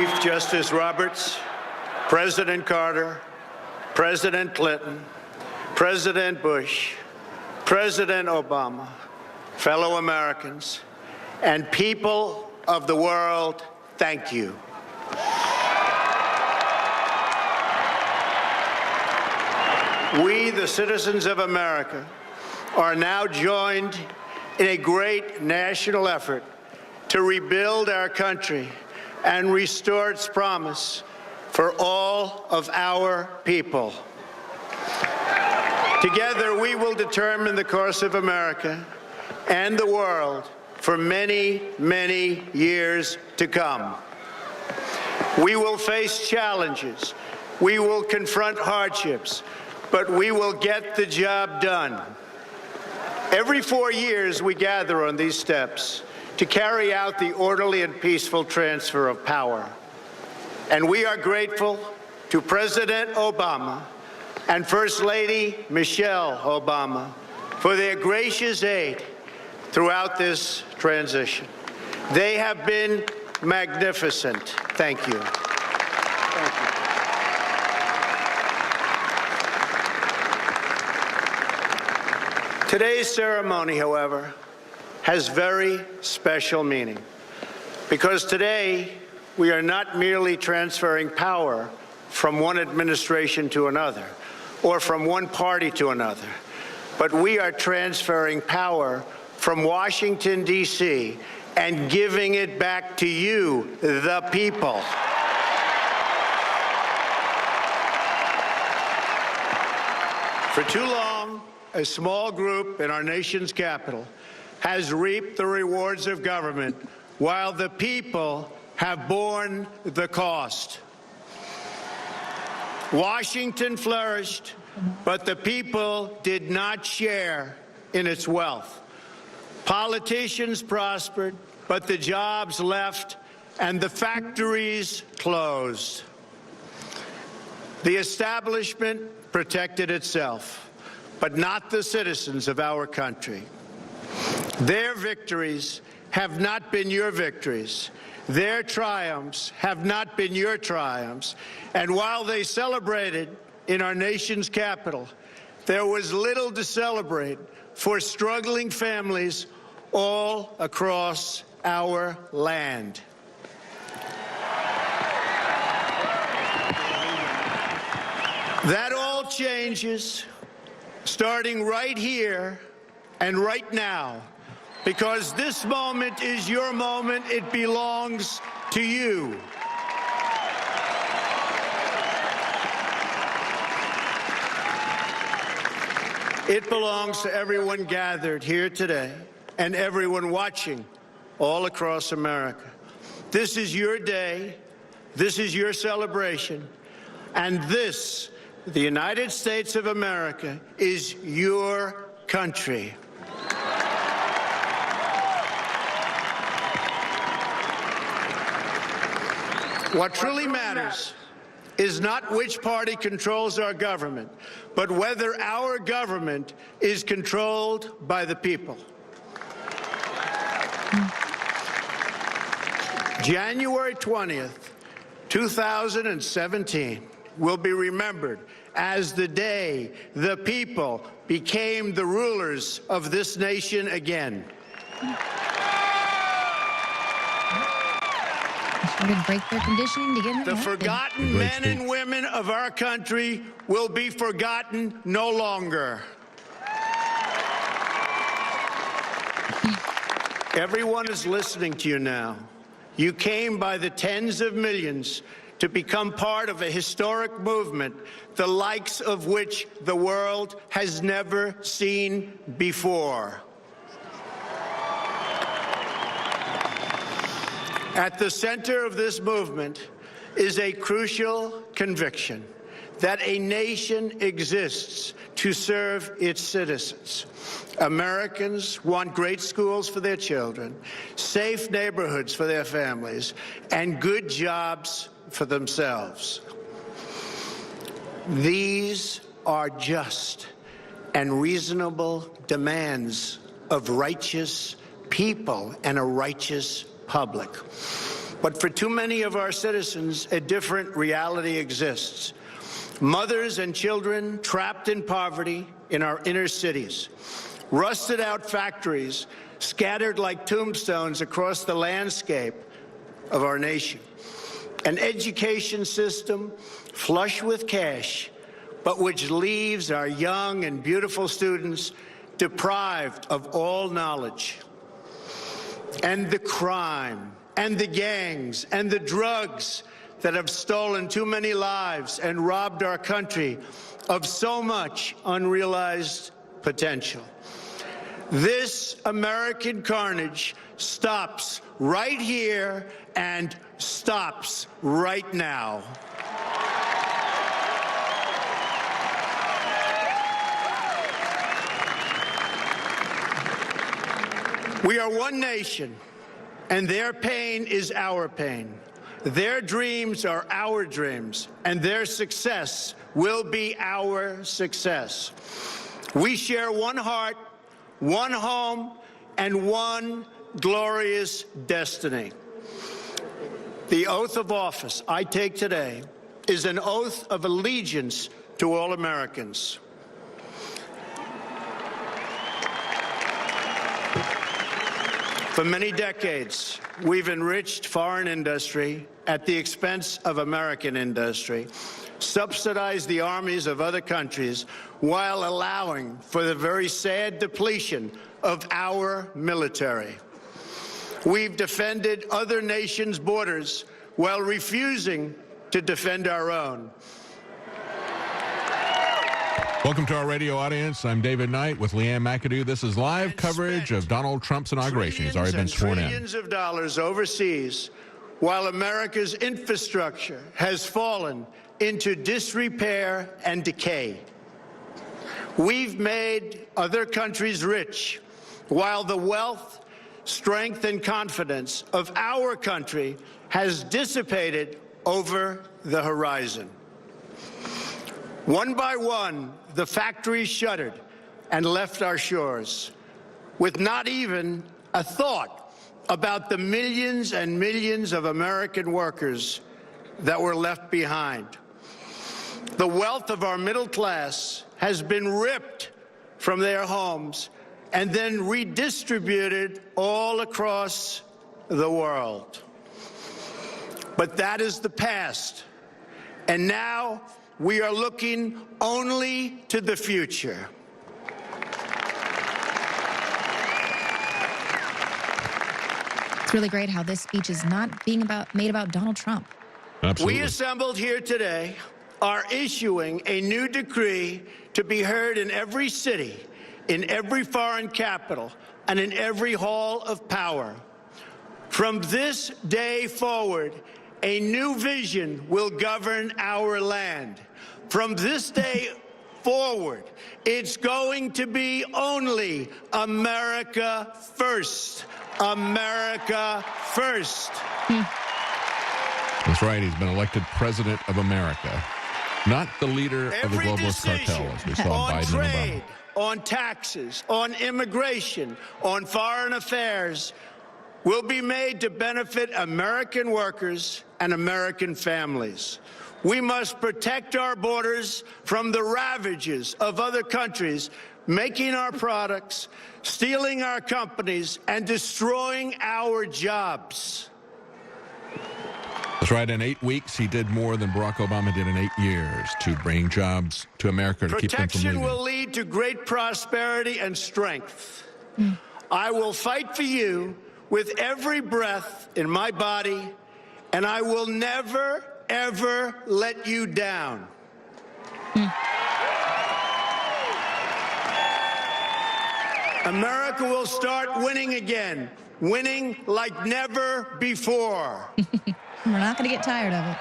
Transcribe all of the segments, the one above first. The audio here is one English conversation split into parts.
Chief Justice Roberts, President Carter, President Clinton, President Bush, President Obama, fellow Americans, and people of the world, thank you. We, the citizens of America, are now joined in a great national effort to rebuild our country and restore its promise for all of our people. Together, we will determine the course of America and the world for many, many years to come. We will face challenges. We will confront hardships, but we will get the job done. Every 4 years, we gather on these steps to carry out the orderly and peaceful transfer of power. And we are grateful to President Obama and First Lady Michelle Obama for their gracious aid throughout this transition. They have been magnificent. Thank you. Thank you. Today's ceremony, however, has very special meaning, because today we are not merely transferring power from one administration to another or from one party to another, but we are transferring power from Washington, D.C., and giving it back to you, the people. For too long, a small group in our nation's capital has reaped the rewards of government while the people have borne the cost. Washington flourished, but the people did not share in its wealth. Politicians prospered, but the jobs left and the factories closed. The establishment protected itself, but not the citizens of our country. Their victories have not been your victories. Their triumphs have not been your triumphs. And while they celebrated in our nation's capital, there was little to celebrate for struggling families all across our land. That all changes starting right here and right now, because this moment is your moment. It belongs to you. It belongs to everyone gathered here today and everyone watching all across America. This is your day. This is your celebration. And this, the United States of America, is your country. What truly matters is not which party controls our government, but whether our government is controlled by the people. January 20th, 2017 will be remembered as the day the people became the rulers of this nation again. Break their conditioning to get the forgotten men and women of our country will be forgotten no longer. Everyone is listening to you now. You came by the tens of millions to become part of a historic movement, the likes of which the world has never seen before. At the center of this movement is a crucial conviction that a nation exists to serve its citizens. Americans want great schools for their children, safe neighborhoods for their families, and good jobs for themselves. These are just and reasonable demands of righteous people and a righteous public. But for too many of our citizens, a different reality exists. Mothers and children trapped in poverty in our inner cities, rusted out factories scattered like tombstones across the landscape of our nation, an education system flush with cash, but which leaves our young and beautiful students deprived of all knowledge. And the crime, and the gangs, and the drugs that have stolen too many lives and robbed our country of so much unrealized potential. This American carnage stops right here and stops right now. We are one nation, and their pain is our pain. Their dreams are our dreams, and their success will be our success. We share one heart, one home, and one glorious destiny. The oath of office I take today is an oath of allegiance to all Americans. For many decades, we've enriched foreign industry at the expense of American industry, subsidized the armies of other countries while allowing for the very sad depletion of our military. We've defended other nations' borders while refusing to defend our own. Welcome to our radio audience. I'm David Knight with Leanne McAdoo. This is live coverage of Donald Trump's inauguration. He's already been sworn in. Trillions of dollars overseas, while America's infrastructure has fallen into disrepair and decay. We've made other countries rich, while the wealth, strength, and confidence of our country has dissipated over the horizon. One by one, the factories shuttered and left our shores, with not even a thought about the millions and millions of American workers that were left behind. The wealth of our middle class has been ripped from their homes and then redistributed all across the world. But that is the past, and now we are looking only to the future. It's really great how this speech is not being made about Donald Trump. Absolutely. We assembled here today are issuing a new decree to be heard in every city, in every foreign capital, and in every hall of power. From this day forward, a new vision will govern our land. From this day forward, it's going to be only America first. America first. That's right. He's been elected president of America, not the leader of the globalist cartel, as we saw on Biden trade, and Obama. on taxes, on immigration, on foreign affairs will be made to benefit American workers and American families. We must protect our borders from the ravages of other countries, making our products, stealing our companies, and destroying our jobs. That's right. In 8 weeks, he did more than Barack Obama did in 8 years to bring jobs to America, to keep them from leaving. Protection will lead to great prosperity and strength. I will fight for you with every breath in my body, and I will never, ever let you down. America will start winning again, winning like never before. We're not going to get tired of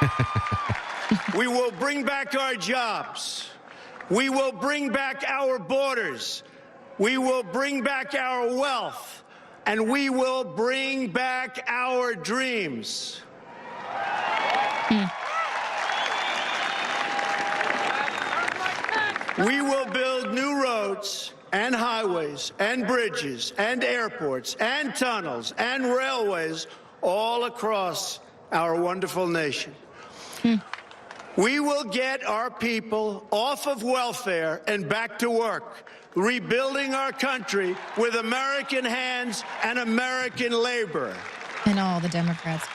it. We will bring back our jobs. We will bring back our borders. We will bring back our wealth. And we will bring back our dreams. We will build new roads and highways and bridges and airports and tunnels and railways all across our wonderful nation. We will get our people off of welfare and back to work, rebuilding our country with American hands and American labor. And all the Democrats.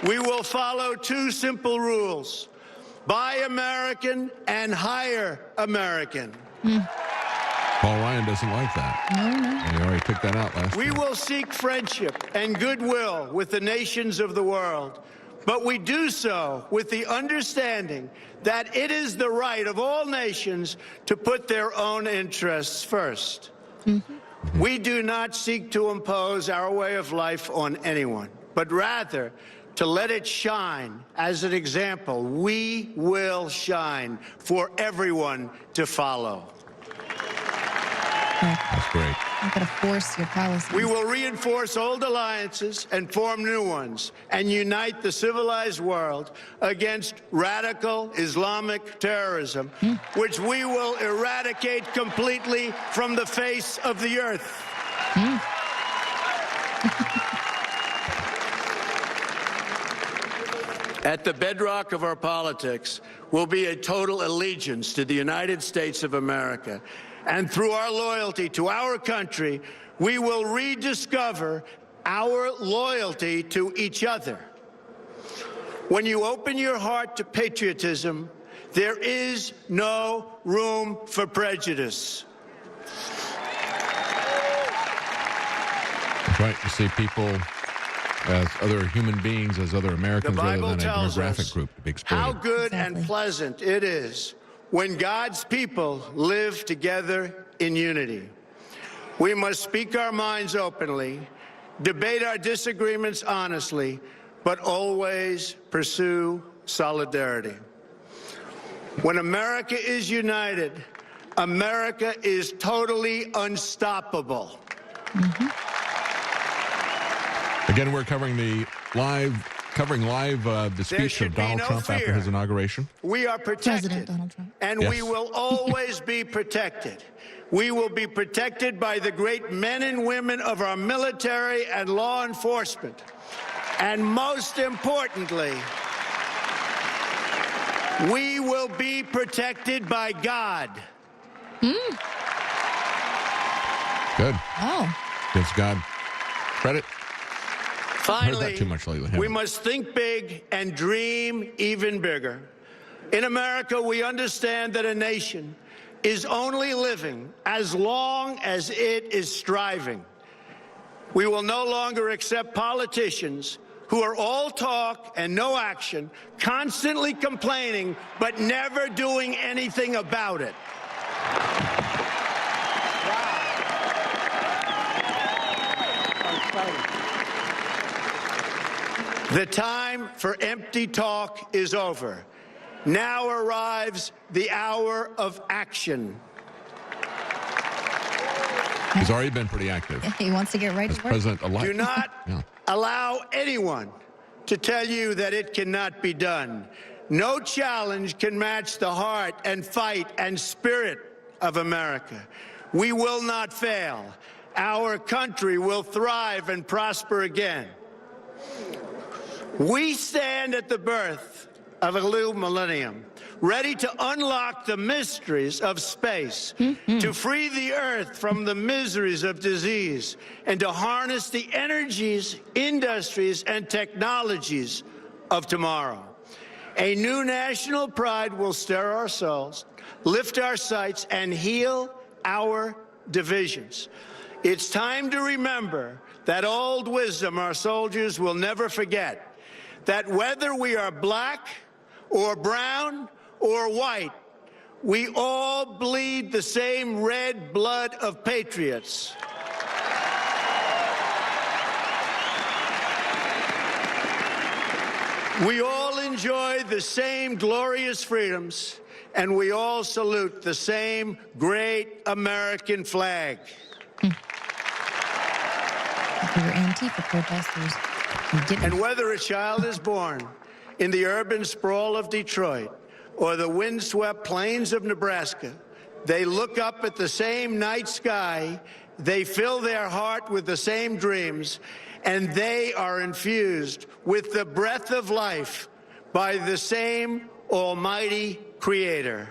We will follow two simple rules: buy American and hire American. Paul Ryan doesn't like that. No. He already took that out last We time. will seek friendship and goodwill with the nations of the world, but we do so with the understanding that it is the right of all nations to put their own interests first. We do not seek to impose our way of life on anyone, but rather to let it shine as an example. We will shine for everyone to follow. That's great. You're going to force your policies. We will reinforce old alliances and form new ones and unite the civilized world against radical Islamic terrorism, which we will eradicate completely from the face of the earth. At the bedrock of our politics will be a total allegiance to the United States of America. And through our loyalty to our country, we will rediscover our loyalty to each other. When you open your heart to patriotism, there is no room for prejudice. That's right. You see people as other human beings, as other Americans, The rather Bible than a tells demographic us group to be how exploited. good Exactly. and pleasant it is when God's people live together in unity. We must speak our minds openly, debate our disagreements honestly, but always pursue solidarity. When America is united, America is totally unstoppable. Again, we're covering live the speech should of be Donald no Trump after fear. his inauguration. We are President protected, Donald Trump. and Yes. we will always be protected. We will be protected by the great men and women of our military and law enforcement. And most importantly, we will be protected by God. Good. Oh. Gives God credit. Finally, too much lately, haven't we we? must think big and dream even bigger. In America, we understand that a nation is only living as long as it is striving. We will no longer accept politicians who are all talk and no action, constantly complaining, but never doing anything about it. The time for empty talk is over. Now arrives the hour of action. He's already been pretty active He wants to get right as to work. president-elect. Do not Yeah. allow anyone to tell you that it cannot be done. No challenge can match the heart and fight and spirit of America. We will not fail. Our country will thrive and prosper again. We stand at the birth of a new millennium, ready to unlock the mysteries of space, to free the earth from the miseries of disease, and to harness the energies, industries, and technologies of tomorrow. A new national pride will stir our souls, lift our sights, and heal our divisions. It's time to remember that old wisdom our soldiers will never forget, that whether we are black or brown or white, we all bleed the same red blood of patriots. We all enjoy the same glorious freedoms, and we all salute the same great American flag. We were Antifa protesters. We didn't. And whether a child is born in the urban sprawl of Detroit or the windswept plains of Nebraska, they look up at the same night sky, they fill their heart with the same dreams, and they are infused with the breath of life by the same Almighty Creator.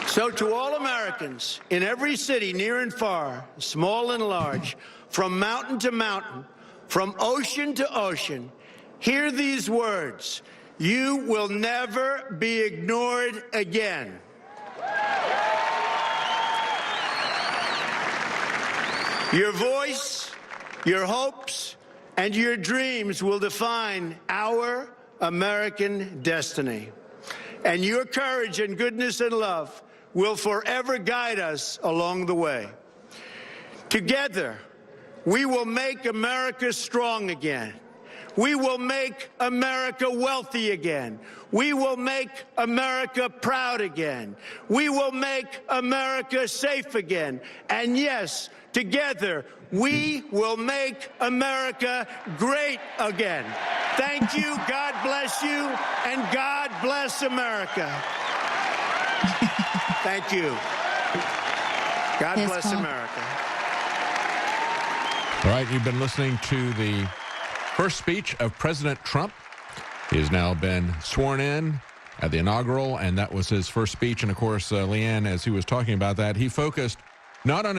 So to all Americans in every city, near and far, small and large, from mountain to mountain, from ocean to ocean, hear these words: you will never be ignored again. Your voice, your hopes, and your dreams will define our American destiny. And your courage and goodness and love will forever guide us along the way. Together, we will make America strong again. We will make America wealthy again. We will make America proud again. We will make America safe again. And yes, together, we will make America great again. Thank you, God bless you, and God bless America. Thank you. God Yes, bless Paul. America. All right, you've been listening to the first speech of President Trump. He has now been sworn in at the inaugural, and that was his first speech. And, of course, Leanne, as he was talking about that, he focused not on